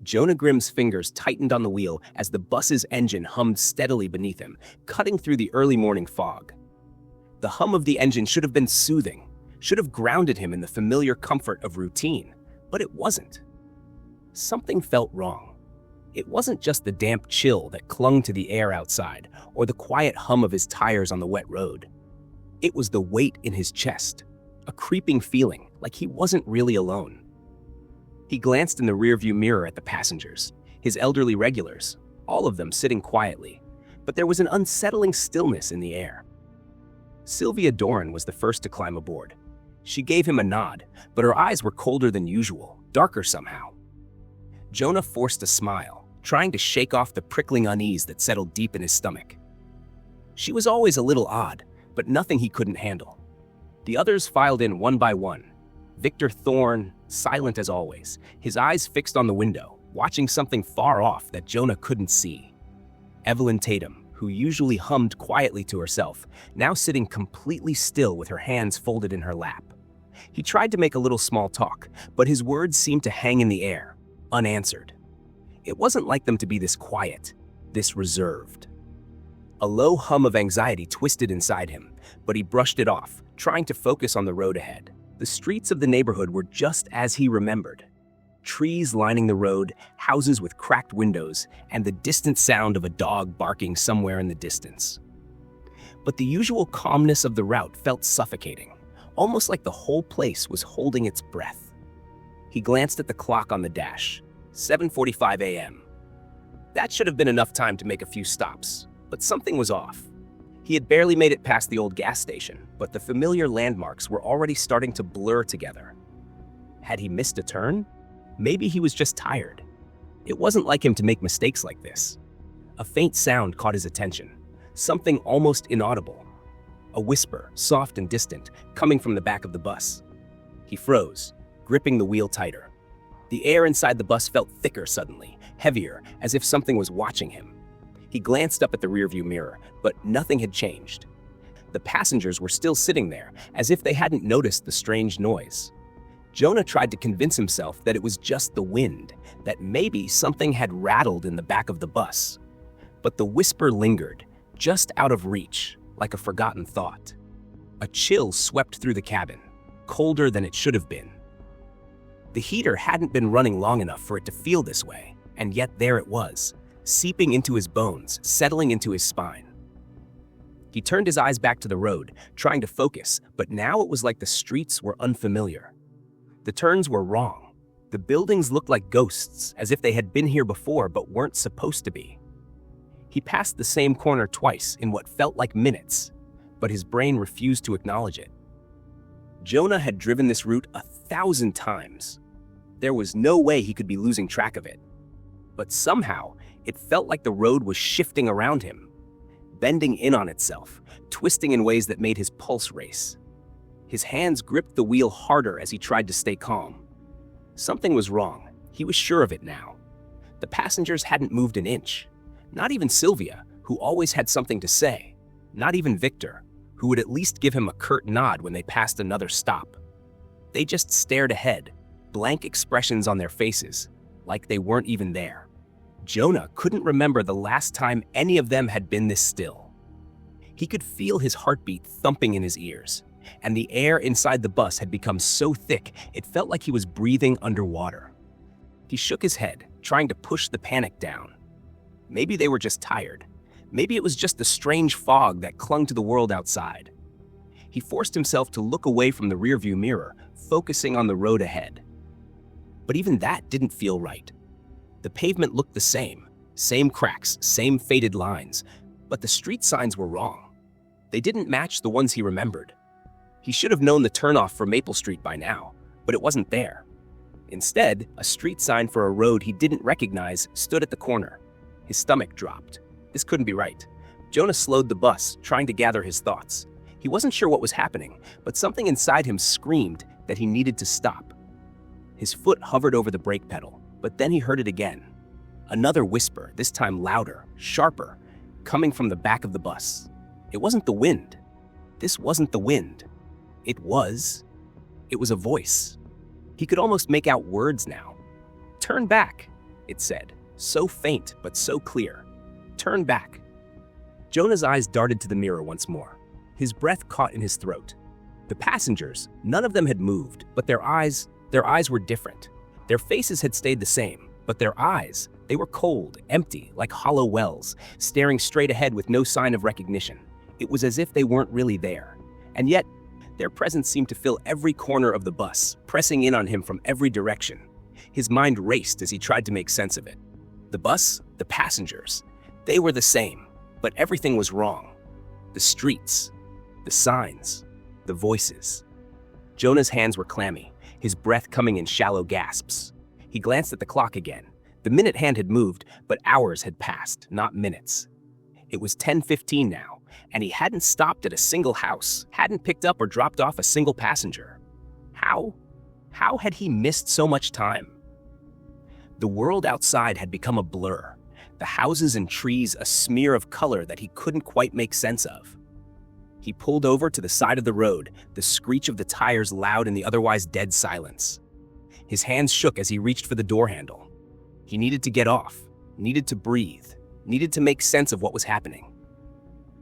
Jonah Grimm's fingers tightened on the wheel as the bus's engine hummed steadily beneath him, cutting through the early morning fog. The hum of the engine should have been soothing, should have grounded him in the familiar comfort of routine, but it wasn't. Something felt wrong. It wasn't just the damp chill that clung to the air outside or the quiet hum of his tires on the wet road. It was the weight in his chest, a creeping feeling like he wasn't really alone. He glanced in the rearview mirror at the passengers, his elderly regulars, all of them sitting quietly, but there was an unsettling stillness in the air. Sylvia Doran was the first to climb aboard. She gave him a nod, but her eyes were colder than usual, darker somehow. Jonah forced a smile, trying to shake off the prickling unease that settled deep in his stomach. She was always a little odd, but nothing he couldn't handle. The others filed in one by one. Victor Thorne, silent as always, his eyes fixed on the window, watching something far off that Jonah couldn't see. Evelyn Tatum, who usually hummed quietly to herself, now sitting completely still with her hands folded in her lap. He tried to make a little small talk, but his words seemed to hang in the air, unanswered. It wasn't like them to be this quiet, this reserved. A low hum of anxiety twisted inside him, but he brushed it off, trying to focus on the road ahead. The streets of the neighborhood were just as he remembered. Trees lining the road, houses with cracked windows, and the distant sound of a dog barking somewhere in the distance. But the usual calmness of the route felt suffocating, almost like the whole place was holding its breath. He glanced at the clock on the dash, 7:45 a.m. That should have been enough time to make a few stops, but something was off. He had barely made it past the old gas station, but the familiar landmarks were already starting to blur together. Had he missed a turn? Maybe he was just tired. It wasn't like him to make mistakes like this. A faint sound caught his attention, something almost inaudible. A whisper, soft and distant, coming from the back of the bus. He froze, gripping the wheel tighter. The air inside the bus felt thicker suddenly, heavier, as if something was watching him. He glanced up at the rearview mirror, but nothing had changed. The passengers were still sitting there, as if they hadn't noticed the strange noise. Jonah tried to convince himself that it was just the wind, that maybe something had rattled in the back of the bus. But the whisper lingered, just out of reach, like a forgotten thought. A chill swept through the cabin, colder than it should have been. The heater hadn't been running long enough for it to feel this way, and yet there it was, seeping into his bones, settling into his spine. He turned his eyes back to the road, trying to focus, but now it was like the streets were unfamiliar. The turns were wrong. The buildings looked like ghosts, as if they had been here before but weren't supposed to be. He passed the same corner twice in what felt like minutes, but his brain refused to acknowledge it. Jonah had driven this route 1,000 times. There was no way he could be losing track of it. But somehow, it felt like the road was shifting around him, bending in on itself, twisting in ways that made his pulse race. His hands gripped the wheel harder as he tried to stay calm. Something was wrong. He was sure of it now. The passengers hadn't moved an inch. Not even Sylvia, who always had something to say. Not even Victor, who would at least give him a curt nod when they passed another stop. They just stared ahead, blank expressions on their faces, like they weren't even there. Jonah couldn't remember the last time any of them had been this still. He could feel his heartbeat thumping in his ears, and the air inside the bus had become so thick it felt like he was breathing underwater. He shook his head, trying to push the panic down. Maybe they were just tired. Maybe it was just the strange fog that clung to the world outside. He forced himself to look away from the rearview mirror, focusing on the road ahead. But even that didn't feel right. The pavement looked the same cracks, same faded lines, but the street signs were wrong. They didn't match the ones he remembered. He should have known the turnoff for Maple Street by now, but it wasn't there. Instead, a street sign for a road he didn't recognize stood at the corner. His stomach dropped. This couldn't be right. Jonah slowed the bus, trying to gather his thoughts. He wasn't sure what was happening, but something inside him screamed that he needed to stop. His foot hovered over the brake pedal, but then he heard it again. Another whisper, this time louder, sharper, coming from the back of the bus. It wasn't the wind. This wasn't the wind. It was a voice. He could almost make out words now. Turn back. it said, so faint but so clear. Turn back. Jonah's eyes darted to the mirror once more. His breath caught in his throat. The passengers, none of them had moved, but their eyes were different. Their faces had stayed the same, but their eyes, they were cold, empty, like hollow wells, staring straight ahead with no sign of recognition. It was as if they weren't really there. And yet, their presence seemed to fill every corner of the bus, pressing in on him from every direction. His mind raced as he tried to make sense of it. The bus, the passengers, they were the same, but everything was wrong. The streets, the signs, the voices. Jonah's hands were clammy, his breath coming in shallow gasps. He glanced at the clock again. The minute hand had moved, but hours had passed, not minutes. It was 10:15 now, and he hadn't stopped at a single house, hadn't picked up or dropped off a single passenger. How had he missed so much time? The world outside had become a blur, the houses and trees a smear of color that he couldn't quite make sense of. He pulled over to the side of the road, the screech of the tires loud in the otherwise dead silence. His hands shook as he reached for the door handle. He needed to get off, needed to breathe, needed to make sense of what was happening.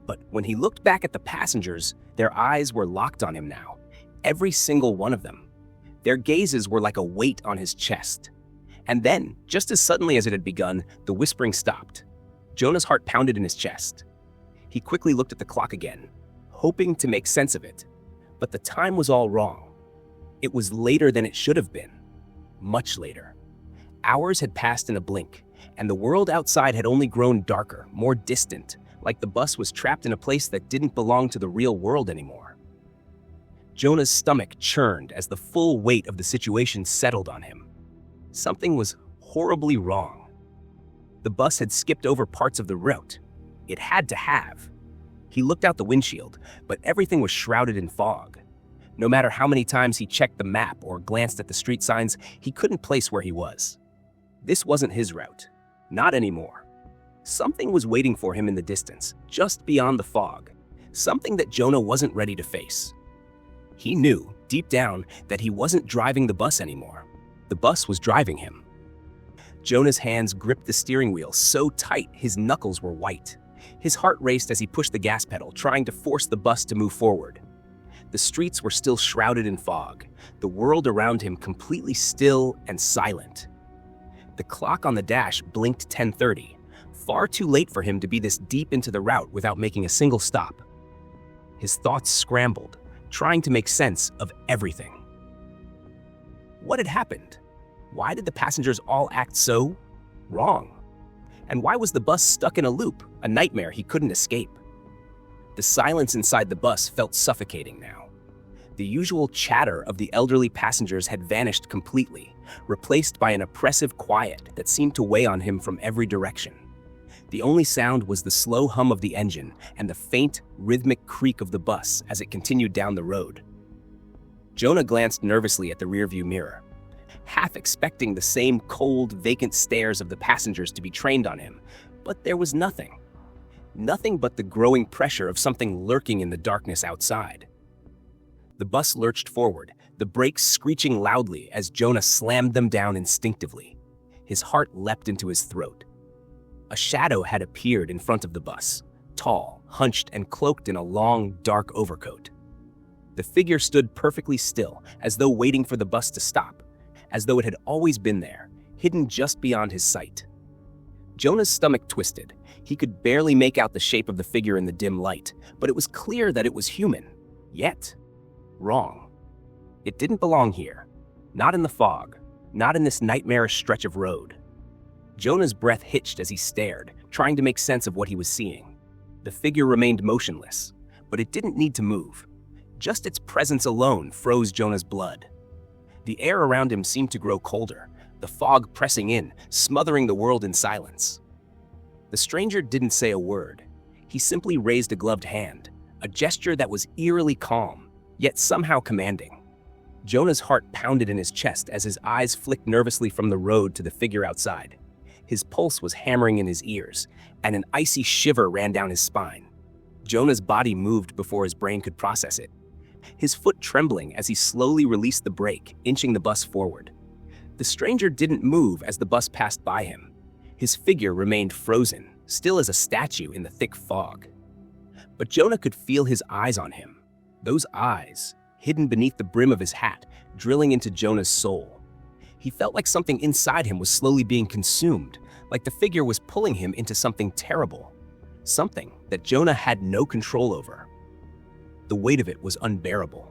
But when he looked back at the passengers, their eyes were locked on him now, every single one of them. Their gazes were like a weight on his chest. And then, just as suddenly as it had begun, the whispering stopped. Jonah's heart pounded in his chest. He quickly looked at the clock again, hoping to make sense of it. But the time was all wrong. It was later than it should have been. Much later. Hours had passed in a blink, and the world outside had only grown darker, more distant, like the bus was trapped in a place that didn't belong to the real world anymore. Jonah's stomach churned as the full weight of the situation settled on him. Something was horribly wrong. The bus had skipped over parts of the route. It had to have. He looked out the windshield, but everything was shrouded in fog. No matter how many times he checked the map or glanced at the street signs, he couldn't place where he was. This wasn't his route. Not anymore. Something was waiting for him in the distance, just beyond the fog. Something that Jonah wasn't ready to face. He knew, deep down, that he wasn't driving the bus anymore. The bus was driving him. Jonah's hands gripped the steering wheel so tight his knuckles were white. His heart raced as he pushed the gas pedal, trying to force the bus to move forward. The streets were still shrouded in fog, the world around him completely still and silent. The clock on the dash blinked 10:30, far too late for him to be this deep into the route without making a single stop. His thoughts scrambled, trying to make sense of everything. What had happened? Why did the passengers all act so wrong? And why was the bus stuck in a loop, a nightmare he couldn't escape? The silence inside the bus felt suffocating now. The usual chatter of the elderly passengers had vanished completely, replaced by an oppressive quiet that seemed to weigh on him from every direction. The only sound was the slow hum of the engine and the faint, rhythmic creak of the bus as it continued down the road. Jonah glanced nervously at the rearview mirror, half expecting the same cold, vacant stares of the passengers to be trained on him, but there was nothing. Nothing but the growing pressure of something lurking in the darkness outside. The bus lurched forward, the brakes screeching loudly as Jonah slammed them down instinctively. His heart leapt into his throat. A shadow had appeared in front of the bus, tall, hunched, and cloaked in a long, dark overcoat. The figure stood perfectly still, as though waiting for the bus to stop, as though it had always been there, hidden just beyond his sight. Jonah's stomach twisted. He could barely make out the shape of the figure in the dim light, but it was clear that it was human. Yet, wrong. It didn't belong here. Not in the fog. Not in this nightmarish stretch of road. Jonah's breath hitched as he stared, trying to make sense of what he was seeing. The figure remained motionless, but it didn't need to move. Just its presence alone froze Jonah's blood. The air around him seemed to grow colder, the fog pressing in, smothering the world in silence. The stranger didn't say a word. He simply raised a gloved hand, a gesture that was eerily calm, yet somehow commanding. Jonah's heart pounded in his chest as his eyes flicked nervously from the road to the figure outside. His pulse was hammering in his ears, and an icy shiver ran down his spine. Jonah's body moved before his brain could process it, his foot trembling as he slowly released the brake, inching the bus forward. The The stranger didn't move as the bus passed by him. His figure remained frozen, still as a statue in the thick fog. But Jonah could feel his eyes on him. Those eyes, hidden beneath the brim of his hat, drilling into Jonah's soul. He felt like something inside him was slowly being consumed, like the figure was pulling him into something terrible, something that Jonah had no control over. The weight of it was unbearable.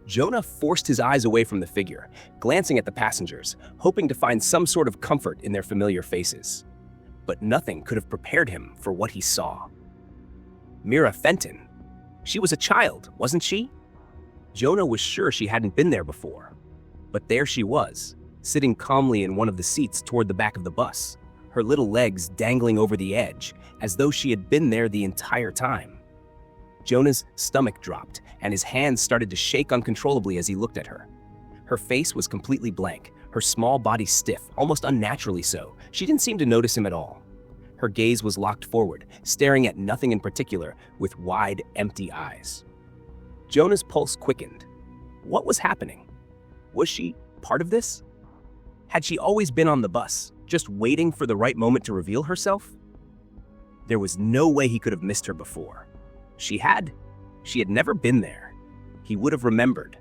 Jonah forced his eyes away from the figure, glancing at the passengers, hoping to find some sort of comfort in their familiar faces. But nothing could have prepared him for what he saw. Mira Fenton. She was a child, wasn't she? Jonah was sure she hadn't been there before. But there she was, sitting calmly in one of the seats toward the back of the bus, her little legs dangling over the edge, as though she had been there the entire time. Jonah's stomach dropped, and his hands started to shake uncontrollably as he looked at her. Her face was completely blank, her small body stiff, almost unnaturally so. She didn't seem to notice him at all. Her gaze was locked forward, staring at nothing in particular, with wide, empty eyes. Jonah's pulse quickened. What was happening? Was she part of this? Had she always been on the bus, just waiting for the right moment to reveal herself? There was no way he could have missed her before. She had never been there. He would have remembered.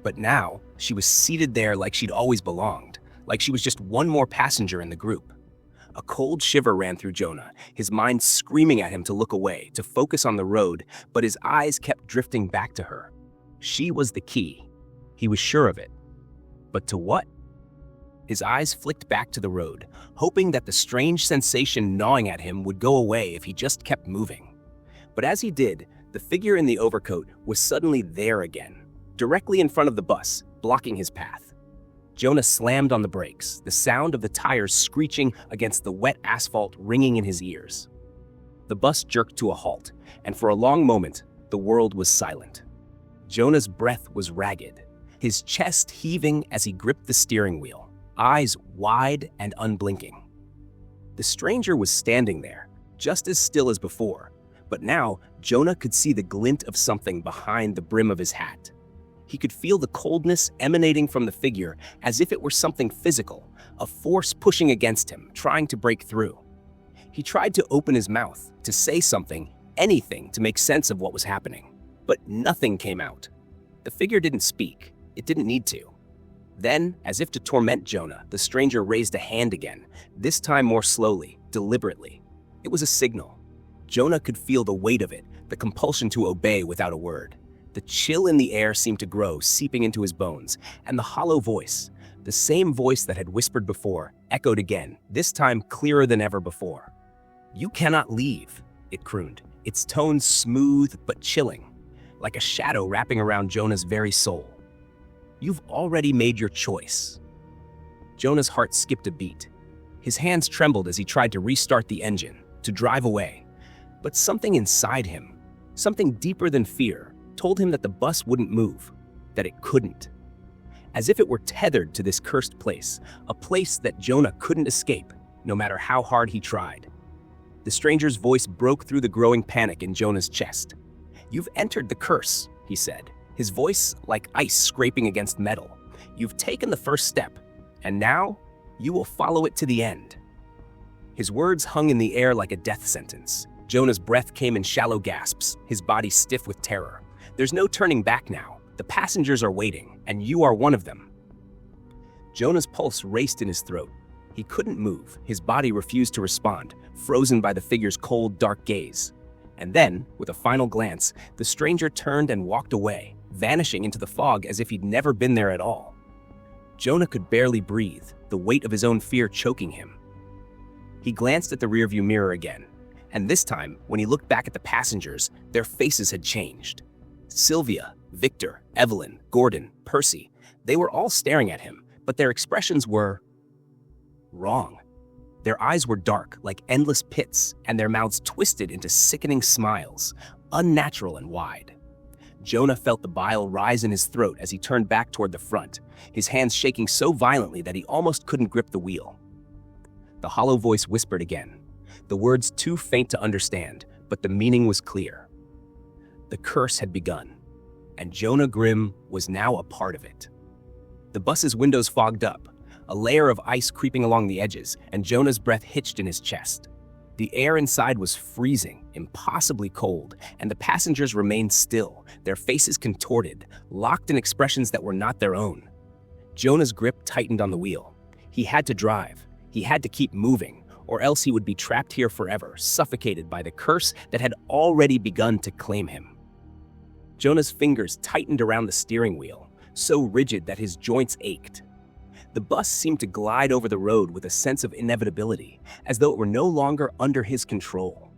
But now, she was seated there like she'd always belonged, like she was just one more passenger in the group. A cold shiver ran through Jonah, his mind screaming at him to look away, to focus on the road, but his eyes kept drifting back to her. She was the key. He was sure of it. But to what? His eyes flicked back to the road, hoping that the strange sensation gnawing at him would go away if he just kept moving. But as he did, the figure in the overcoat was suddenly there again, directly in front of the bus, blocking his path. Jonah slammed on the brakes, the sound of the tires screeching against the wet asphalt ringing in his ears. The bus jerked to a halt, and for a long moment, the world was silent. Jonah's breath was ragged, his chest heaving as he gripped the steering wheel, eyes wide and unblinking. The stranger was standing there, just as still as before, but now Jonah could see the glint of something behind the brim of his hat. He could feel the coldness emanating from the figure as if it were something physical, a force pushing against him, trying to break through. He tried to open his mouth, to say something, anything to make sense of what was happening, but nothing came out. The figure didn't speak. It didn't need to. Then, as if to torment Jonah, the stranger raised a hand again, this time more slowly, deliberately. It was a signal. Jonah could feel the weight of it, the compulsion to obey without a word. The chill in the air seemed to grow, seeping into his bones, and the hollow voice, the same voice that had whispered before, echoed again, this time clearer than ever before. "You cannot leave," it crooned, its tones smooth but chilling, like a shadow wrapping around Jonah's very soul. "You've already made your choice." Jonah's heart skipped a beat. His hands trembled as he tried to restart the engine, to drive away. But something inside him, something deeper than fear, told him that the bus wouldn't move, that it couldn't. As if it were tethered to this cursed place, a place that Jonah couldn't escape, no matter how hard he tried. The stranger's voice broke through the growing panic in Jonah's chest. "You've entered the curse," he said, his voice like ice scraping against metal. "You've taken the first step, and now you will follow it to the end." His words hung in the air like a death sentence. Jonah's breath came in shallow gasps, his body stiff with terror. "There's no turning back now. The passengers are waiting, and you are one of them." Jonah's pulse raced in his throat. He couldn't move. His body refused to respond, frozen by the figure's cold, dark gaze. And then, with a final glance, the stranger turned and walked away, vanishing into the fog as if he'd never been there at all. Jonah could barely breathe, the weight of his own fear choking him. He glanced at the rearview mirror again, and this time, when he looked back at the passengers, their faces had changed. Sylvia, Victor, Evelyn, Gordon, Percy, they were all staring at him, but their expressions were wrong. Their eyes were dark, like endless pits, and their mouths twisted into sickening smiles, unnatural and wide. Jonah felt the bile rise in his throat as he turned back toward the front, his hands shaking so violently that he almost couldn't grip the wheel. The hollow voice whispered again, the words too faint to understand, but the meaning was clear. The curse had begun, and Jonah Grimm was now a part of it. The bus's windows fogged up. a layer of ice creeping along the edges, and Jonah's breath hitched in his chest. The air inside was freezing, impossibly cold, and the passengers remained still, their faces contorted, locked in expressions that were not their own. Jonah's grip tightened on the wheel. He had to drive. He had to keep moving, or else he would be trapped here forever, suffocated by the curse that had already begun to claim him. Jonah's fingers tightened around the steering wheel, so rigid that his joints ached. The bus seemed to glide over the road with a sense of inevitability, as though it were no longer under his control.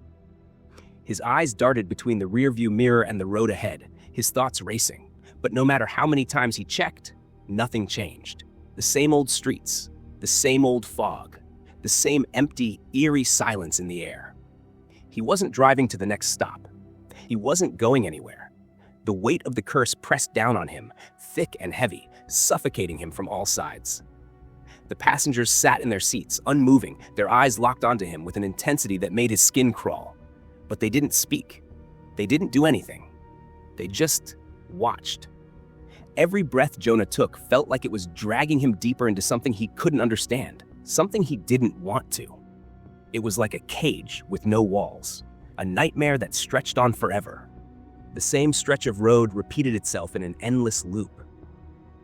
His eyes darted between the rearview mirror and the road ahead, his thoughts racing. But no matter how many times he checked, nothing changed. The same old streets, the same old fog, the same empty, eerie silence in the air. He wasn't driving to the next stop. He wasn't going anywhere. The weight of the curse pressed down on him, thick and heavy, suffocating him from all sides. The passengers sat in their seats, unmoving, their eyes locked onto him with an intensity that made his skin crawl. But they didn't speak. They didn't do anything. They just watched. Every breath Jonah took felt like it was dragging him deeper into something he couldn't understand, something he didn't want to. It was like a cage with no walls, a nightmare that stretched on forever. The same stretch of road repeated itself in an endless loop.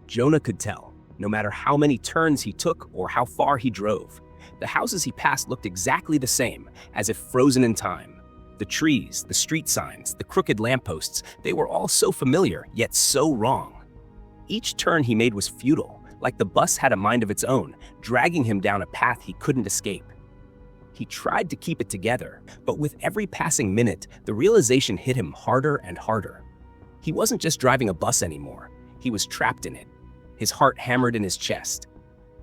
Jonah could tell, no matter how many turns he took or how far he drove, the houses he passed looked exactly the same, as if frozen in time. The trees, the street signs, the crooked lampposts, they were all so familiar, yet so wrong. Each turn he made was futile, like the bus had a mind of its own, dragging him down a path he couldn't escape. He tried to keep it together, but with every passing minute, the realization hit him harder and harder. He wasn't just driving a bus anymore. He was trapped in it. His heart hammered in his chest.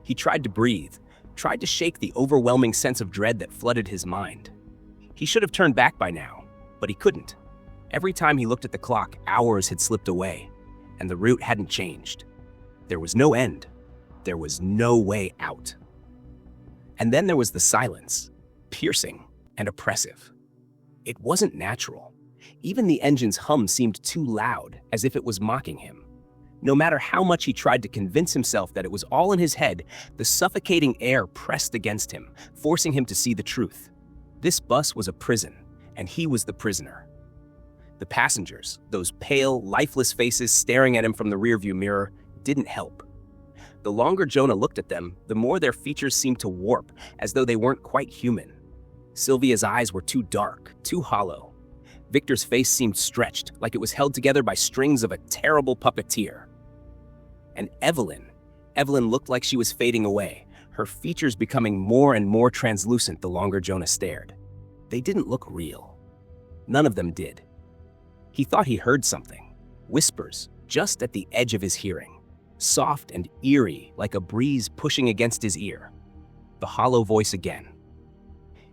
He tried to breathe, tried to shake the overwhelming sense of dread that flooded his mind. He should have turned back by now, but he couldn't. Every time he looked at the clock, hours had slipped away, and the route hadn't changed. There was no end. There was no way out. And then there was the silence, piercing and oppressive. It wasn't natural. Even the engine's hum seemed too loud, as if it was mocking him. No matter how much he tried to convince himself that it was all in his head, the suffocating air pressed against him, forcing him to see the truth. This bus was a prison, and he was the prisoner. The passengers, those pale, lifeless faces staring at him from the rearview mirror, didn't help. The longer Jonah looked at them, the more their features seemed to warp, as though they weren't quite human. Sylvia's eyes were too dark, too hollow. Victor's face seemed stretched, like it was held together by strings of a terrible puppeteer. And Evelyn looked like she was fading away, her features becoming more and more translucent the longer Jonah stared. They didn't look real. None of them did. He thought he heard something, whispers just at the edge of his hearing, soft and eerie like a breeze pushing against his ear. The hollow voice again.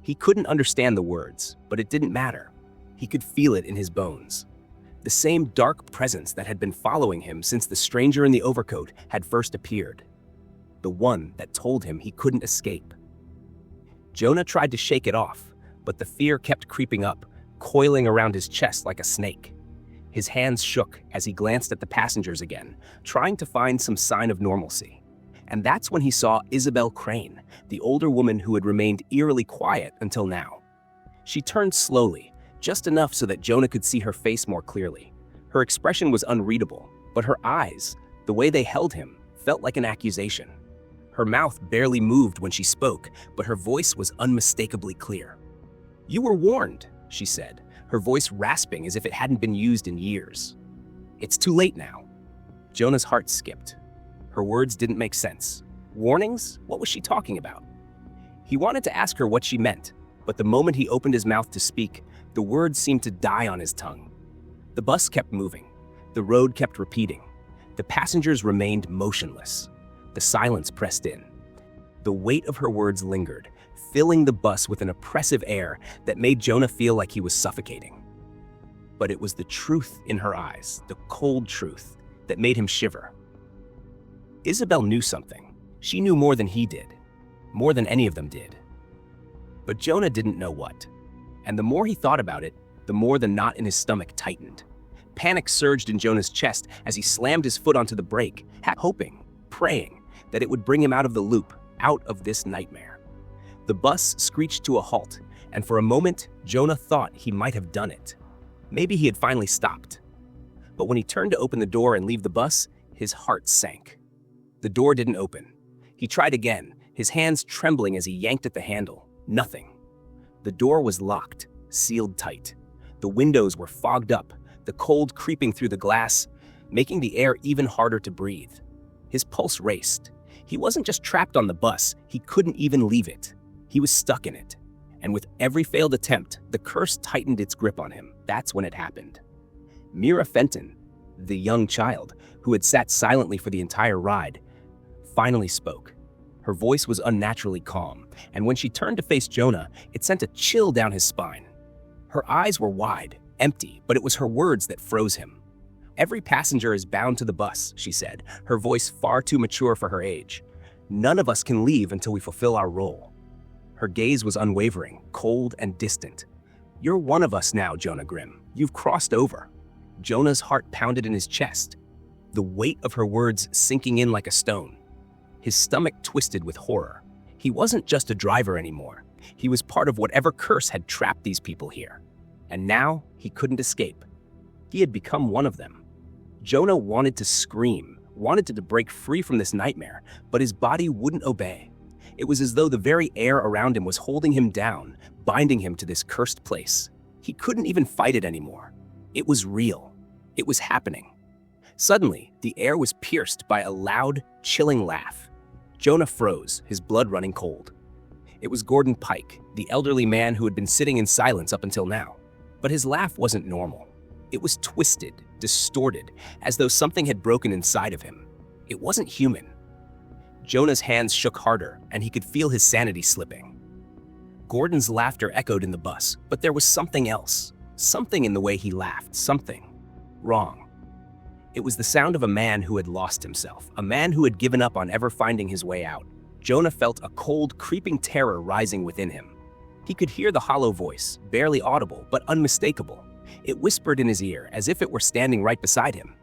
He couldn't understand the words, but it didn't matter. He could feel it in his bones. The same dark presence that had been following him since the stranger in the overcoat had first appeared. The one that told him he couldn't escape. Jonah tried to shake it off, but the fear kept creeping up, coiling around his chest like a snake. His hands shook as he glanced at the passengers again, trying to find some sign of normalcy. And that's when he saw Isabel Crane, the older woman who had remained eerily quiet until now. She turned slowly, just enough so that Jonah could see her face more clearly. Her expression was unreadable, but her eyes, the way they held him, felt like an accusation. Her mouth barely moved when she spoke, but her voice was unmistakably clear. "You were warned," she said, her voice rasping as if it hadn't been used in years. "It's too late now." Jonah's heart skipped. Her words didn't make sense. Warnings? What was she talking about? He wanted to ask her what she meant, but the moment he opened his mouth to speak, the words seemed to die on his tongue. The bus kept moving. The road kept repeating. The passengers remained motionless. The silence pressed in. The weight of her words lingered, filling the bus with an oppressive air that made Jonah feel like he was suffocating. But it was the truth in her eyes, the cold truth, that made him shiver. Isabel knew something. She knew more than he did. More than any of them did. But Jonah didn't know what. And the more he thought about it, the more the knot in his stomach tightened. Panic surged in Jonah's chest as he slammed his foot onto the brake, hoping, praying, that it would bring him out of the loop, out of this nightmare. The bus screeched to a halt, and for a moment, Jonah thought he might have done it. Maybe he had finally stopped. But when he turned to open the door and leave the bus, his heart sank. The door didn't open. He tried again, his hands trembling as he yanked at the handle. Nothing. The door was locked, sealed tight. The windows were fogged up, the cold creeping through the glass, making the air even harder to breathe. His pulse raced. He wasn't just trapped on the bus, he couldn't even leave it. He was stuck in it. And with every failed attempt, the curse tightened its grip on him. That's when it happened. Mira Fenton, the young child, who had sat silently for the entire ride, finally spoke. Her voice was unnaturally calm, and when she turned to face Jonah, it sent a chill down his spine. Her eyes were wide, empty, but it was her words that froze him. "Every passenger is bound to the bus," she said, her voice far too mature for her age. "None of us can leave until we fulfill our role." Her gaze was unwavering, cold and distant. "You're one of us now, Jonah Grimm. You've crossed over." Jonah's heart pounded in his chest, the weight of her words sinking in like a stone. His stomach twisted with horror. He wasn't just a driver anymore. He was part of whatever curse had trapped these people here. And now he couldn't escape. He had become one of them. Jonah wanted to scream, wanted to break free from this nightmare, but his body wouldn't obey. It was as though the very air around him was holding him down, binding him to this cursed place. He couldn't even fight it anymore. It was real. It was happening. Suddenly, the air was pierced by a loud, chilling laugh. Jonah froze, his blood running cold. It was Gordon Pike, the elderly man who had been sitting in silence up until now. But his laugh wasn't normal. It was twisted, distorted, as though something had broken inside of him. It wasn't human. Jonah's hands shook harder, and he could feel his sanity slipping. Gordon's laughter echoed in the bus, but there was something else. Something in the way he laughed, something wrong. It was the sound of a man who had lost himself, a man who had given up on ever finding his way out. Jonah felt a cold, creeping terror rising within him. He could hear the hollow voice, barely audible but unmistakable. It whispered in his ear as if it were standing right beside him.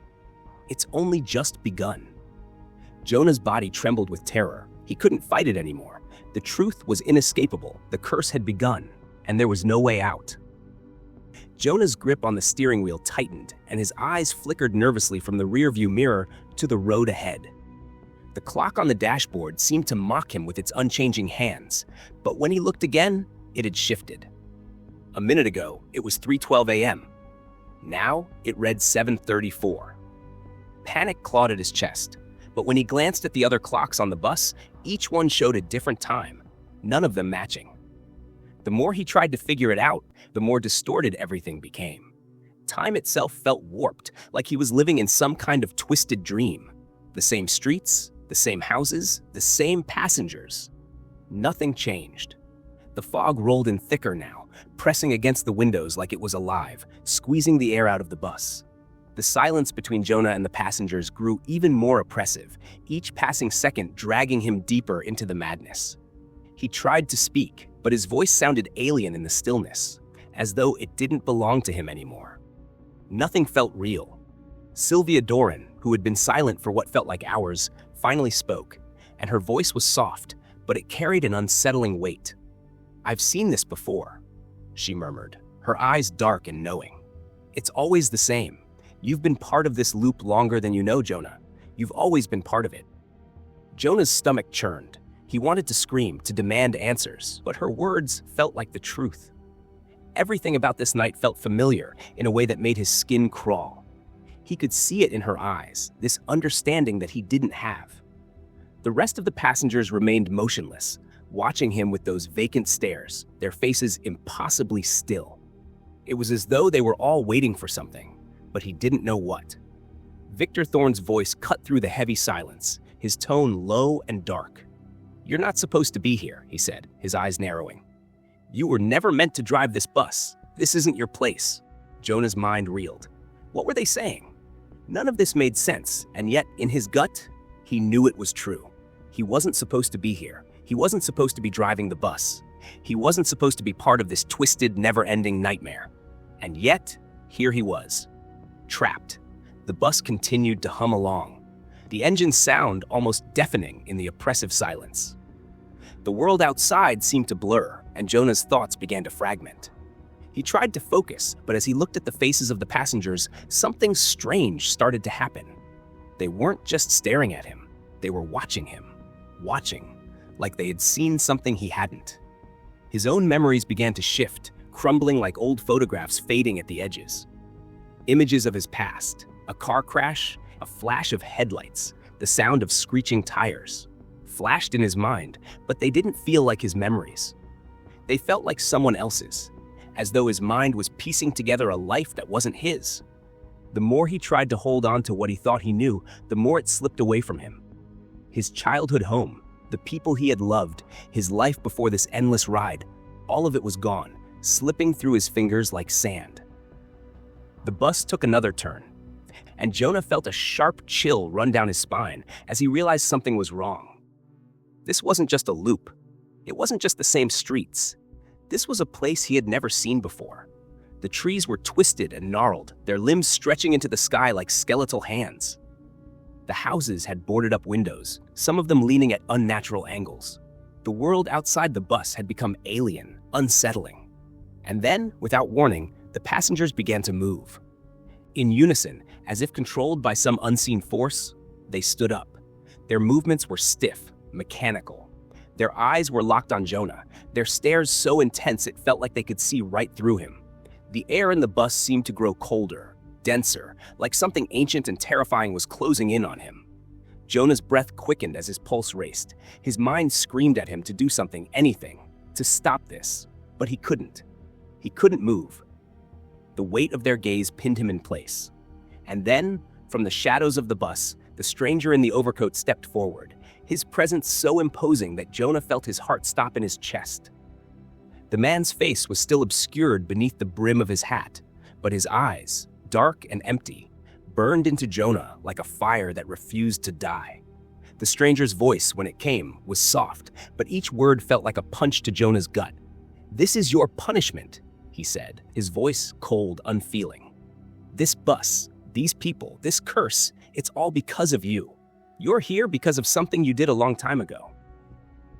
"It's only just begun." Jonah's body trembled with terror. He couldn't fight it anymore. The truth was inescapable. The curse had begun, and there was no way out. Jonah's grip on the steering wheel tightened, and his eyes flickered nervously from the rearview mirror to the road ahead. The clock on the dashboard seemed to mock him with its unchanging hands, but when he looked again, it had shifted. A minute ago, it was 3:12 a.m. Now, it read 7:34. Panic clawed at his chest, but when he glanced at the other clocks on the bus, each one showed a different time, none of them matching. The more he tried to figure it out, the more distorted everything became. Time itself felt warped, like he was living in some kind of twisted dream. The same streets, the same houses, the same passengers. Nothing changed. The fog rolled in thicker now, pressing against the windows like it was alive, squeezing the air out of the bus. The silence between Jonah and the passengers grew even more oppressive, each passing second dragging him deeper into the madness. He tried to speak, but his voice sounded alien in the stillness, as though it didn't belong to him anymore. Nothing felt real. Sylvia Doran, who had been silent for what felt like hours, finally spoke, and her voice was soft, but it carried an unsettling weight. "I've seen this before," she murmured, her eyes dark and knowing. "It's always the same. You've been part of this loop longer than you know, Jonah. You've always been part of it." Jonah's stomach churned. He wanted to scream, to demand answers, but her words felt like the truth. Everything about this night felt familiar in a way that made his skin crawl. He could see it in her eyes, this understanding that he didn't have. The rest of the passengers remained motionless, watching him with those vacant stares, their faces impossibly still. It was as though they were all waiting for something, but he didn't know what. Victor Thorne's voice cut through the heavy silence, his tone low and dark. "You're not supposed to be here," he said, his eyes narrowing. "You were never meant to drive this bus. This isn't your place." Jonah's mind reeled. What were they saying? None of this made sense, and yet, in his gut, he knew it was true. He wasn't supposed to be here. He wasn't supposed to be driving the bus. He wasn't supposed to be part of this twisted, never-ending nightmare. And yet, here he was. Trapped. The bus continued to hum along. the engine's sound almost deafening in the oppressive silence. The world outside seemed to blur, and Jonah's thoughts began to fragment. He tried to focus, but as he looked at the faces of the passengers, something strange started to happen. They weren't just staring at him, they were watching him. Watching, like they had seen something he hadn't. His own memories began to shift, crumbling like old photographs fading at the edges. Images of his past, a car crash, a flash of headlights, the sound of screeching tires, flashed in his mind, but they didn't feel like his memories. They felt like someone else's, as though his mind was piecing together a life that wasn't his. The more he tried to hold on to what he thought he knew, the more it slipped away from him. His childhood home, the people he had loved, his life before this endless ride, all of it was gone, slipping through his fingers like sand. The bus took another turn, and Jonah felt a sharp chill run down his spine as he realized something was wrong. This wasn't just a loop. It wasn't just the same streets. This was a place he had never seen before. The trees were twisted and gnarled, their limbs stretching into the sky like skeletal hands. The houses had boarded up windows, some of them leaning at unnatural angles. The world outside the bus had become alien, unsettling. And then, without warning, the passengers began to move. In unison, as if controlled by some unseen force, they stood up. Their movements were stiff, mechanical. Their eyes were locked on Jonah, their stares so intense it felt like they could see right through him. The air in the bus seemed to grow colder, denser, like something ancient and terrifying was closing in on him. Jonah's breath quickened as his pulse raced. His mind screamed at him to do something, anything, to stop this. But he couldn't. He couldn't move. The weight of their gaze pinned him in place. And then, from the shadows of the bus, the stranger in the overcoat stepped forward, his presence so imposing that Jonah felt his heart stop in his chest. The man's face was still obscured beneath the brim of his hat, but his eyes, dark and empty, burned into Jonah like a fire that refused to die. The stranger's voice, when it came, was soft, but each word felt like a punch to Jonah's gut. "This is your punishment," he said, his voice cold, unfeeling. "This bus, these people, this curse, it's all because of you. You're here because of something you did a long time ago."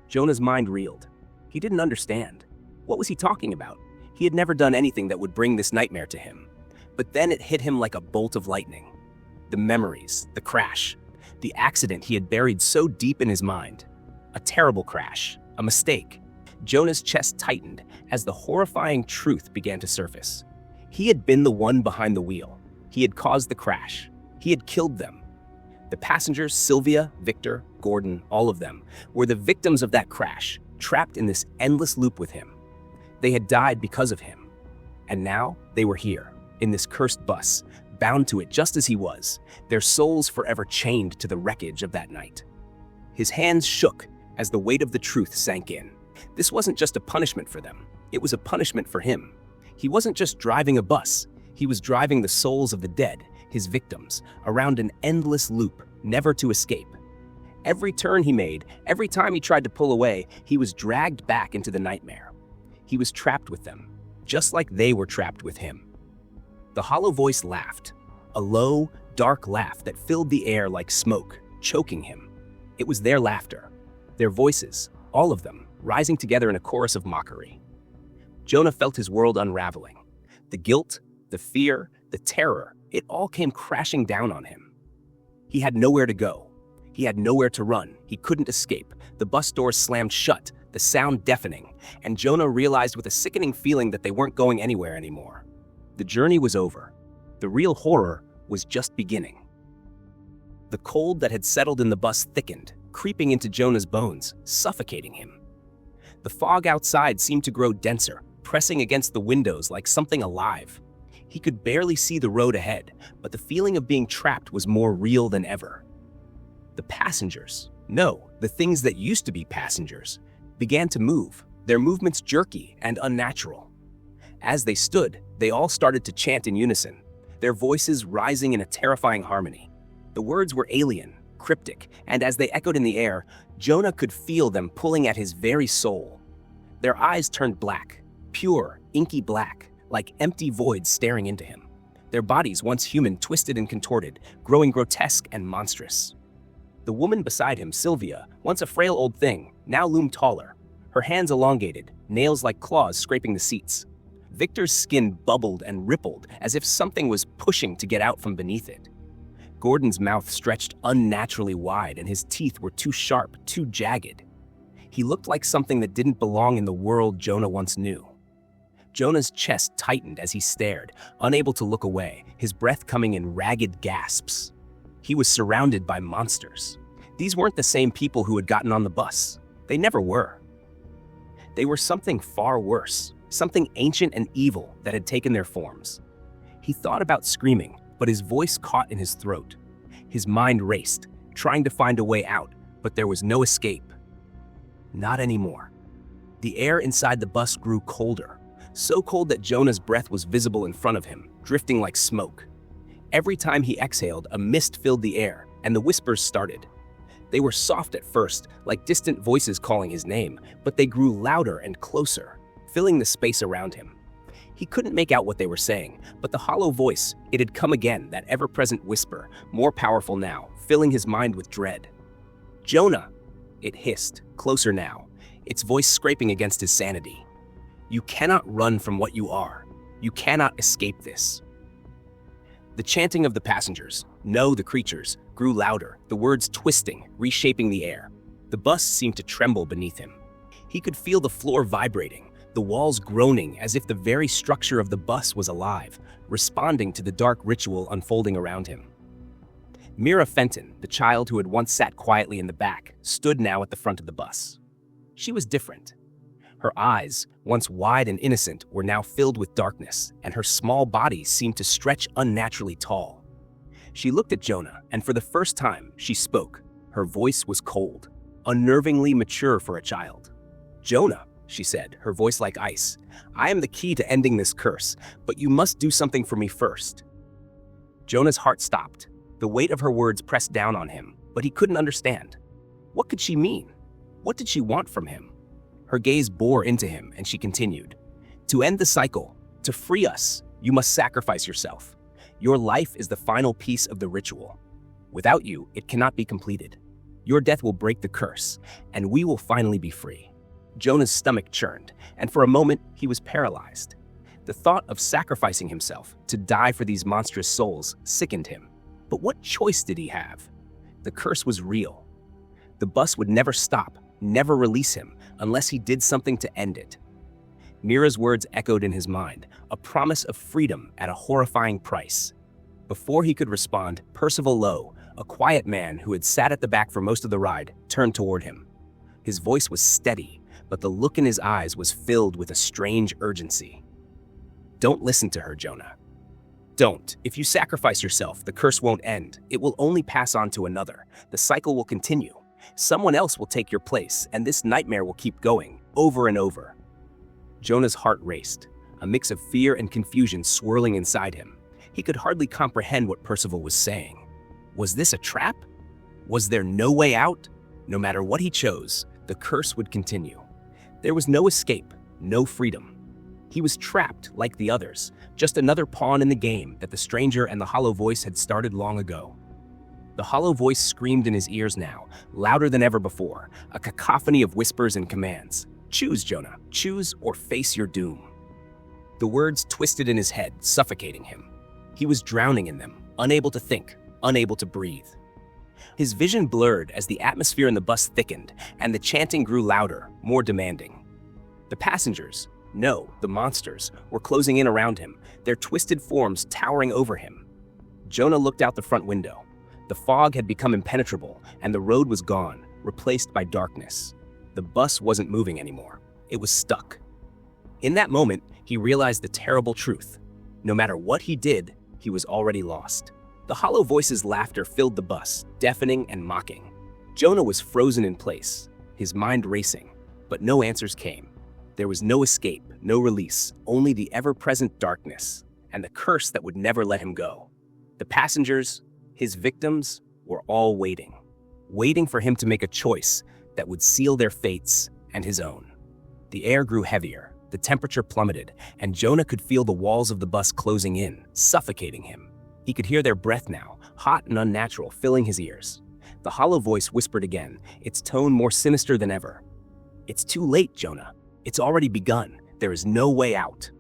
Jonah's mind reeled. He didn't understand. What was he talking about? He had never done anything that would bring this nightmare to him. But then it hit him like a bolt of lightning. The memories, the crash, the accident he had buried so deep in his mind. A terrible crash, a mistake. Jonah's chest tightened as the horrifying truth began to surface. He had been the one behind the wheel. He had caused the crash. He had killed them. The passengers, Sylvia, Victor, Gordon, all of them, were the victims of that crash, trapped in this endless loop with him. They had died because of him. And now they were here, in this cursed bus, bound to it just as he was, their souls forever chained to the wreckage of that night. His hands shook as the weight of the truth sank in. This wasn't just a punishment for them. It was a punishment for him. He wasn't just driving a bus. He was driving the souls of the dead, his victims, around an endless loop, never to escape. Every turn he made, every time he tried to pull away, he was dragged back into the nightmare. He was trapped with them, just like they were trapped with him. The hollow voice laughed, a low, dark laugh that filled the air like smoke, choking him. It was their laughter, their voices, all of them, rising together in a chorus of mockery. Jonah felt his world unraveling. The guilt, the fear, the terror, it all came crashing down on him. He had nowhere to go. He had nowhere to run. He couldn't escape. The bus doors slammed shut, the sound deafening, and Jonah realized with a sickening feeling that they weren't going anywhere anymore. The journey was over. The real horror was just beginning. The cold that had settled in the bus thickened, creeping into Jonah's bones, suffocating him. The fog outside seemed to grow denser, pressing against the windows like something alive. He could barely see the road ahead, but the feeling of being trapped was more real than ever. The passengers, no, the things that used to be passengers, began to move, their movements jerky and unnatural. As they stood, they all started to chant in unison, their voices rising in a terrifying harmony. The words were alien, cryptic, and as they echoed in the air, Jonah could feel them pulling at his very soul. Their eyes turned black, pure, inky black, like empty voids staring into him. Their bodies, once human, twisted and contorted, growing grotesque and monstrous. The woman beside him, Sylvia, once a frail old thing, now loomed taller, her hands elongated, nails like claws scraping the seats. Victor's skin bubbled and rippled as if something was pushing to get out from beneath it. Gordon's mouth stretched unnaturally wide and his teeth were too sharp, too jagged. He looked like something that didn't belong in the world Jonah once knew. Jonah's chest tightened as he stared, unable to look away, his breath coming in ragged gasps. He was surrounded by monsters. These weren't the same people who had gotten on the bus. They never were. They were something far worse, something ancient and evil that had taken their forms. He thought about screaming, but his voice caught in his throat. His mind raced, trying to find a way out, but there was no escape. Not anymore. The air inside the bus grew colder, so cold that Jonah's breath was visible in front of him, drifting like smoke. Every time he exhaled, a mist filled the air, and the whispers started. They were soft at first, like distant voices calling his name, but they grew louder and closer, filling the space around him. He couldn't make out what they were saying, but the hollow voice, it had come again, that ever-present whisper, more powerful now, filling his mind with dread. "Jonah!" It hissed, closer now, its voice scraping against his sanity. "You cannot run from what you are. You cannot escape this." The chanting of the passengers, no, the creatures, grew louder, the words twisting, reshaping the air. The bus seemed to tremble beneath him. He could feel the floor vibrating, the walls groaning as if the very structure of the bus was alive, responding to the dark ritual unfolding around him. Mira Fenton, the child who had once sat quietly in the back, stood now at the front of the bus. She was different. Her eyes, once wide and innocent, were now filled with darkness, and her small body seemed to stretch unnaturally tall. She looked at Jonah, and for the first time, she spoke. Her voice was cold, unnervingly mature for a child. "Jonah," she said, her voice like ice, "I am the key to ending this curse, but you must do something for me first." Jonah's heart stopped. The weight of her words pressed down on him, but he couldn't understand. What could she mean? What did she want from him? Her gaze bore into him, and she continued. "To end the cycle, to free us, you must sacrifice yourself. Your life is the final piece of the ritual. Without you, it cannot be completed. Your death will break the curse, and we will finally be free." Jonah's stomach churned, and for a moment, he was paralyzed. The thought of sacrificing himself to die for these monstrous souls sickened him. But what choice did he have? The curse was real. The bus would never stop, never release him, unless he did something to end it. Mira's words echoed in his mind, a promise of freedom at a horrifying price. Before he could respond, Percival Lowe, a quiet man who had sat at the back for most of the ride, turned toward him. His voice was steady, but the look in his eyes was filled with a strange urgency. "Don't listen to her, Jonah. Don't. If you sacrifice yourself, the curse won't end. It will only pass on to another. The cycle will continue. Someone else will take your place, and this nightmare will keep going, over and over." Jonah's heart raced, a mix of fear and confusion swirling inside him. He could hardly comprehend what Percival was saying. Was this a trap? Was there no way out? No matter what he chose, the curse would continue. There was no escape, no freedom. He was trapped like the others, just another pawn in the game that the stranger and the hollow voice had started long ago. The hollow voice screamed in his ears now, louder than ever before, a cacophony of whispers and commands. "Choose, Jonah. Choose or face your doom." The words twisted in his head, suffocating him. He was drowning in them, unable to think, unable to breathe. His vision blurred as the atmosphere in the bus thickened, and the chanting grew louder, more demanding. The passengers, no, the monsters, were closing in around him, their twisted forms towering over him. Jonah looked out the front window. The fog had become impenetrable, and the road was gone, replaced by darkness. The bus wasn't moving anymore. It was stuck. In that moment, he realized the terrible truth. No matter what he did, he was already lost. The hollow voice's laughter filled the bus, deafening and mocking. Jonah was frozen in place, his mind racing, but no answers came. There was no escape, no release, only the ever-present darkness, and the curse that would never let him go. The passengers, his victims, were all waiting for him to make a choice that would seal their fates and his own. The air grew heavier, the temperature plummeted, and Jonah could feel the walls of the bus closing in, suffocating him. He could hear their breath now, hot and unnatural, filling his ears. The hollow voice whispered again, its tone more sinister than ever. "It's too late, Jonah. It's already begun. There is no way out."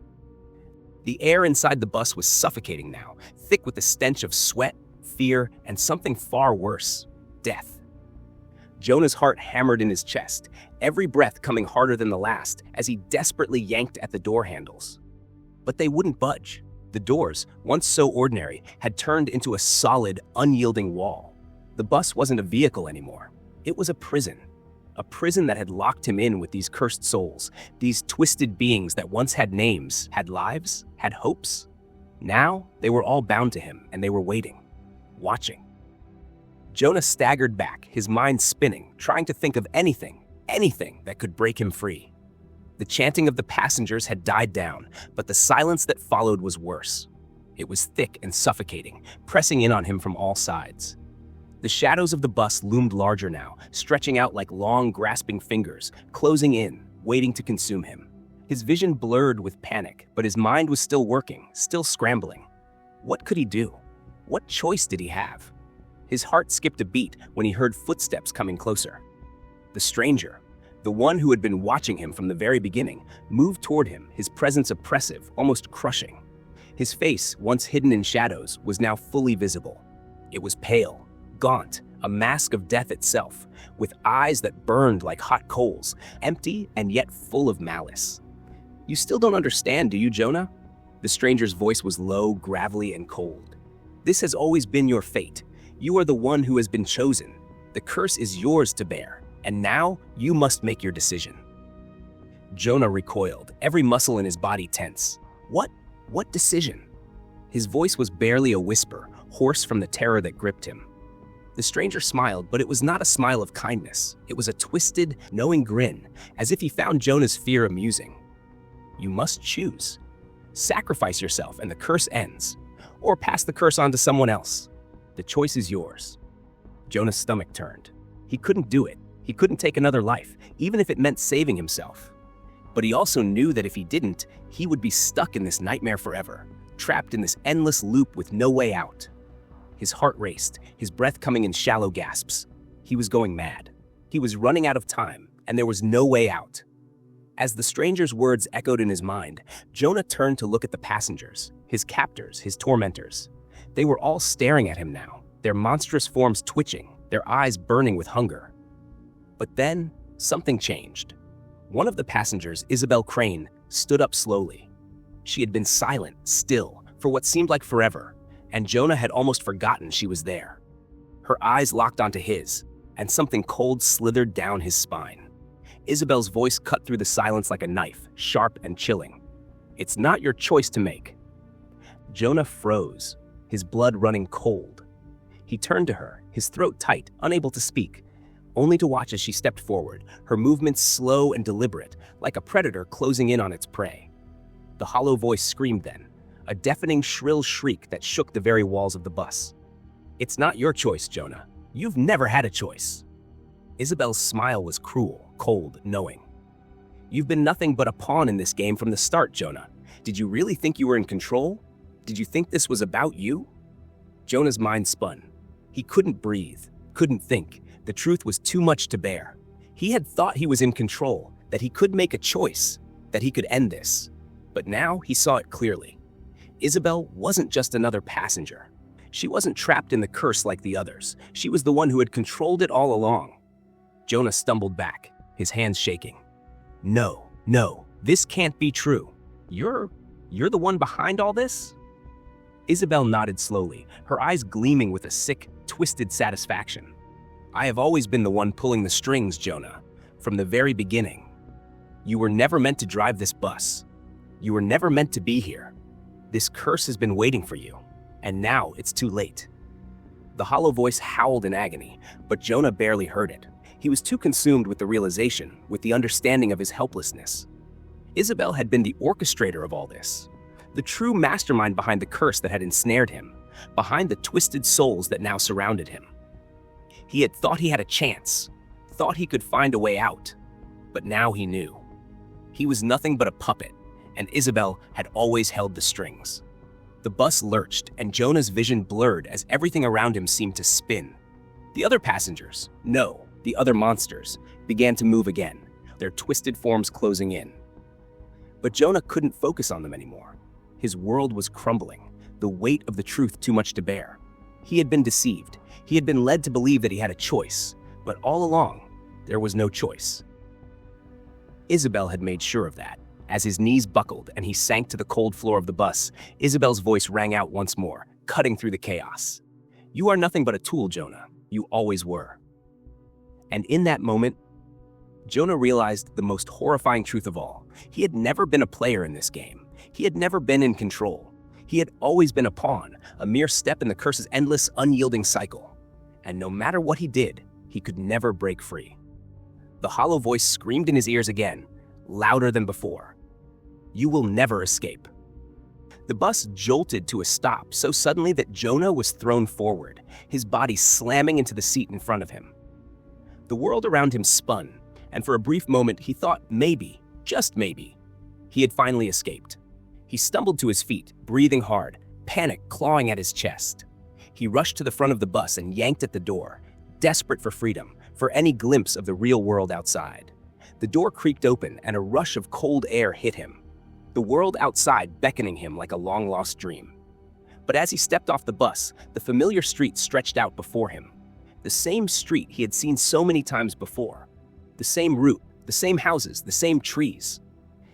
The air inside the bus was suffocating now, thick with the stench of sweat, fear, and something far worse, death. Jonah's heart hammered in his chest, every breath coming harder than the last as he desperately yanked at the door handles. But they wouldn't budge. The doors, once so ordinary, had turned into a solid, unyielding wall. The bus wasn't a vehicle anymore. It was a prison that had locked him in with these cursed souls, these twisted beings that once had names, had lives, had hopes. Now, they were all bound to him, and they were waiting, watching. Jonah staggered back, his mind spinning, trying to think of anything that could break him free. The chanting of the passengers had died down, but the silence that followed was worse. It was thick and suffocating, pressing in on him from all sides. The shadows of the bus loomed larger now, stretching out like long, grasping fingers, closing in, waiting to consume him. His vision blurred with panic, but his mind was still working, still scrambling. What could he do? What choice did he have? His heart skipped a beat when he heard footsteps coming closer. The stranger, the one who had been watching him from the very beginning, moved toward him, his presence oppressive, almost crushing. His face, once hidden in shadows, was now fully visible. It was pale, gaunt, a mask of death itself, with eyes that burned like hot coals, empty and yet full of malice. "You still don't understand, do you, Jonah?" The stranger's voice was low, gravelly, and cold. "This has always been your fate. You are the one who has been chosen. The curse is yours to bear, and now you must make your decision." Jonah recoiled, every muscle in his body tense. What decision? His voice was barely a whisper, hoarse from the terror that gripped him. The stranger smiled, but it was not a smile of kindness. It was a twisted, knowing grin, as if he found Jonah's fear amusing. "You must choose. Sacrifice yourself and the curse ends, or pass the curse on to someone else. The choice is yours." Jonah's stomach turned. He couldn't do it. He couldn't take another life, even if it meant saving himself. But he also knew that if he didn't, he would be stuck in this nightmare forever, trapped in this endless loop with no way out. His heart raced, his breath coming in shallow gasps. He was going mad. He was running out of time, and there was no way out. As the stranger's words echoed in his mind, Jonah turned to look at the passengers, his captors, his tormentors. They were all staring at him now, their monstrous forms twitching, their eyes burning with hunger. But then, something changed. One of the passengers, Isabel Crane, stood up slowly. She had been silent, still, for what seemed like forever, and Jonah had almost forgotten she was there. Her eyes locked onto his, and something cold slithered down his spine. Isabel's voice cut through the silence like a knife, sharp and chilling. "It's not your choice to make." Jonah froze, his blood running cold. He turned to her, his throat tight, unable to speak, only to watch as she stepped forward, her movements slow and deliberate, like a predator closing in on its prey. The hollow voice screamed then, a deafening shrill shriek that shook the very walls of the bus. "It's not your choice, Jonah. You've never had a choice." Isabel's smile was cruel, cold, knowing. "You've been nothing but a pawn in this game from the start, Jonah. Did you really think you were in control? Did you think this was about you?" Jonah's mind spun. He couldn't breathe, couldn't think. The truth was too much to bear. He had thought he was in control, that he could make a choice, that he could end this. But now he saw it clearly. Isabel wasn't just another passenger. She wasn't trapped in the curse like the others. She was the one who had controlled it all along. Jonah stumbled back, his hands shaking. No, this can't be true. You're the one behind all this?" Isabel nodded slowly, her eyes gleaming with a sick, twisted satisfaction. "I have always been the one pulling the strings, Jonah, from the very beginning. You were never meant to drive this bus. You were never meant to be here. This curse has been waiting for you, and now it's too late." The hollow voice howled in agony, but Jonah barely heard it. He was too consumed with the realization, with the understanding of his helplessness. Isabel had been the orchestrator of all this, the true mastermind behind the curse that had ensnared him, behind the twisted souls that now surrounded him. He had thought he had a chance, thought he could find a way out, but now he knew. He was nothing but a puppet, and Isabel had always held the strings. The bus lurched, and Jonah's vision blurred as everything around him seemed to spin. The other passengers, no, the other monsters, began to move again, their twisted forms closing in. But Jonah couldn't focus on them anymore. His world was crumbling, the weight of the truth too much to bear. He had been deceived. He had been led to believe that he had a choice, but all along, there was no choice. Isabel had made sure of that. As his knees buckled and he sank to the cold floor of the bus, Isabel's voice rang out once more, cutting through the chaos. "You are nothing but a tool, Jonah. You always were." And in that moment, Jonah realized the most horrifying truth of all. He had never been a player in this game. He had never been in control. He had always been a pawn, a mere step in the curse's endless, unyielding cycle. And no matter what he did, he could never break free. The hollow voice screamed in his ears again, louder than before. "You will never escape." The bus jolted to a stop so suddenly that Jonah was thrown forward, his body slamming into the seat in front of him. The world around him spun, and for a brief moment he thought maybe, just maybe, he had finally escaped. He stumbled to his feet, breathing hard, panic clawing at his chest. He rushed to the front of the bus and yanked at the door, desperate for freedom, for any glimpse of the real world outside. The door creaked open and a rush of cold air hit him, the world outside beckoning him like a long-lost dream. But as he stepped off the bus, the familiar street stretched out before him. The same street he had seen so many times before. The same route, the same houses, the same trees.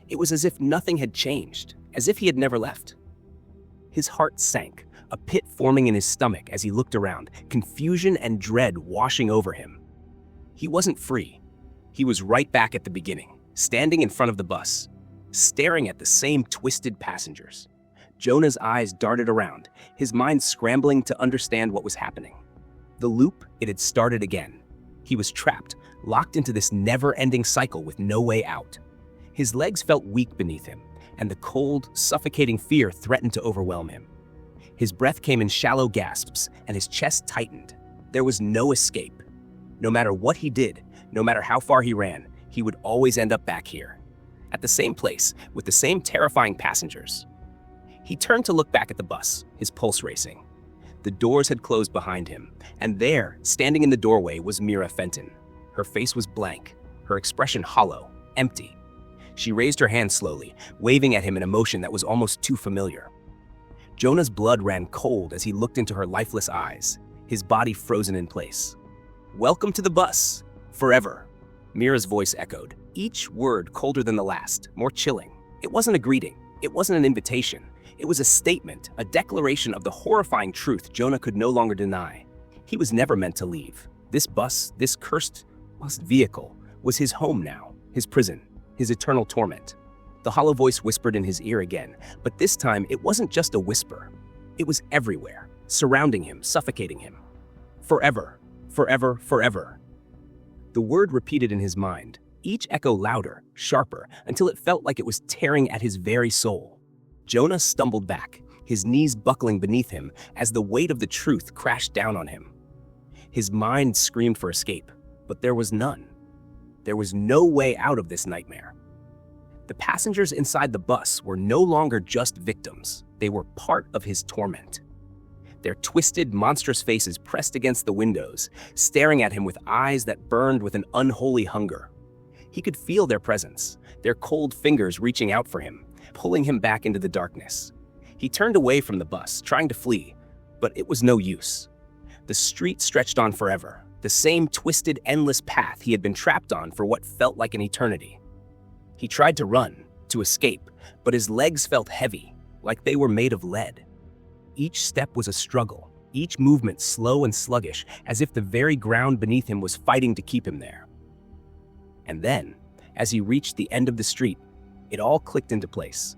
It was as if nothing had changed, as if he had never left. His heart sank, a pit forming in his stomach as he looked around, confusion and dread washing over him. He wasn't free. He was right back at the beginning, standing in front of the bus, staring at the same twisted passengers. Jonah's eyes darted around, his mind scrambling to understand what was happening. The loop, it had started again. He was trapped, locked into this never-ending cycle with no way out. His legs felt weak beneath him, and the cold, suffocating fear threatened to overwhelm him. His breath came in shallow gasps, and his chest tightened. There was no escape. No matter what he did, no matter how far he ran, he would always end up back here, at the same place, with the same terrifying passengers. He turned to look back at the bus, his pulse racing. The doors had closed behind him, and there, standing in the doorway, was Mira Fenton. Her face was blank, her expression hollow, empty. She raised her hand slowly, waving at him in a motion that was almost too familiar. Jonah's blood ran cold as he looked into her lifeless eyes, his body frozen in place. "Welcome to the bus, forever," Mira's voice echoed, each word colder than the last, more chilling. It wasn't a greeting, it wasn't an invitation. It was a statement, a declaration of the horrifying truth Jonah could no longer deny. He was never meant to leave. This bus, this cursed vehicle, was his home now, his prison, his eternal torment. The hollow voice whispered in his ear again, but this time it wasn't just a whisper. It was everywhere, surrounding him, suffocating him. "Forever, forever, forever." The word repeated in his mind, each echo louder, sharper, until it felt like it was tearing at his very soul. Jonah stumbled back, his knees buckling beneath him as the weight of the truth crashed down on him. His mind screamed for escape, but there was none. There was no way out of this nightmare. The passengers inside the bus were no longer just victims. They were part of his torment. Their twisted, monstrous faces pressed against the windows, staring at him with eyes that burned with an unholy hunger. He could feel their presence, their cold fingers reaching out for him, pulling him back into the darkness. He turned away from the bus, trying to flee, but it was no use. The street stretched on forever, the same twisted, endless path he had been trapped on for what felt like an eternity. He tried to run, to escape, but his legs felt heavy, like they were made of lead. Each step was a struggle, each movement slow and sluggish, as if the very ground beneath him was fighting to keep him there. And then, as he reached the end of the street, it all clicked into place.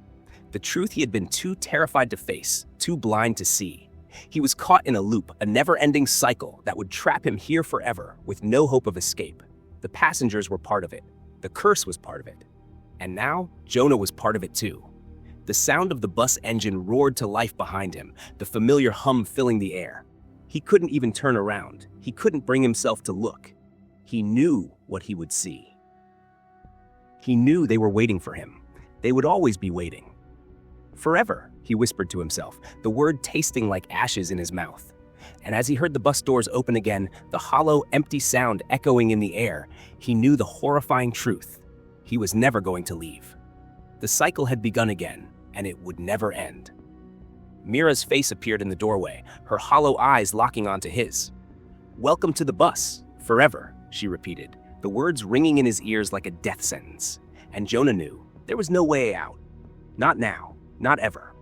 The truth he had been too terrified to face, too blind to see. He was caught in a loop, a never-ending cycle that would trap him here forever with no hope of escape. The passengers were part of it. The curse was part of it. And now, Jonah was part of it too. The sound of the bus engine roared to life behind him, the familiar hum filling the air. He couldn't even turn around. He couldn't bring himself to look. He knew what he would see. He knew they were waiting for him. They would always be waiting. "Forever," he whispered to himself, the word tasting like ashes in his mouth. And as he heard the bus doors open again, the hollow, empty sound echoing in the air, he knew the horrifying truth. He was never going to leave. The cycle had begun again, and it would never end. Mira's face appeared in the doorway, her hollow eyes locking onto his. "Welcome to the bus, forever," she repeated, the words ringing in his ears like a death sentence. And Jonah knew there was no way out. Not now, not ever.